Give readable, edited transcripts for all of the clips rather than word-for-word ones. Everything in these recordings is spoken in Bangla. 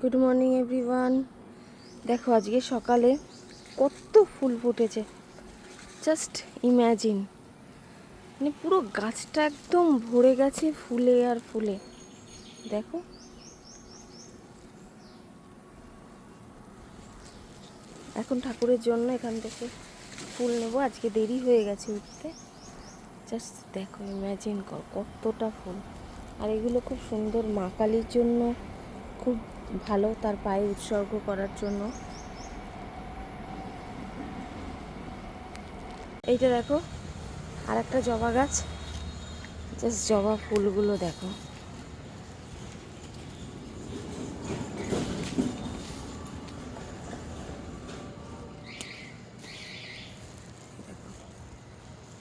Good morning everyone. দেখো আজকে সকালে কত ফুল ফুটেছে, জাস্ট ইম্যাজিন। মানে পুরো গাছটা একদম ভরে গেছে ফুলে আর ফুলে। দেখো এখন ঠাকুরের জন্য এখান থেকে ফুল নেব, আজকে দেরি হয়ে গেছে উঠতে। জাস্ট দেখো, ইম্যাজিন কর কতটা ফুল। আর এগুলো খুব সুন্দর, মা কালীর জন্য খুব ভালো, তার পায়ে উৎসর্গ করার জন্য। এইটা দেখো আর একটা জবা গাছ, জাস্ট জবা ফুলগুলো দেখো।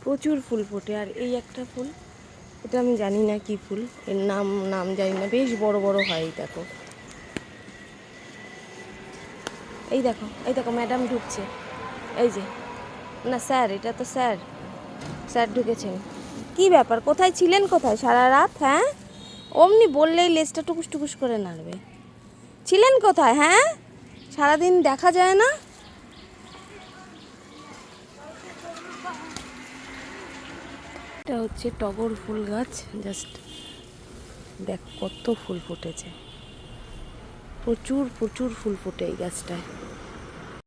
প্রচুর ফুল ফোটে। আর এই একটা ফুল, এটা আমি জানি না কি ফুল, এর নাম জানি না, বেশ বড় বড় হয়। দেখো এই দেখো ম্যাডাম ঢুকছে, এই যে, না স্যার, এটা তো স্যার ঢুকেছেন। কি ব্যাপার, কোথায় ছিলেন, কোথায় সারা রাত? হ্যাঁ, অমনি বললেই লেজটা টুকুস টুকুস করে নাড়বে। ছিলেন কোথায়? হ্যাঁ, সারাদিন দেখা যায় না। এটা হচ্ছে টগর ফুল গাছ, জাস্ট দেখ কত ফুল ফুটেছে, প্রচুর প্রচুর ফুল ফোটে এই গাছটায়।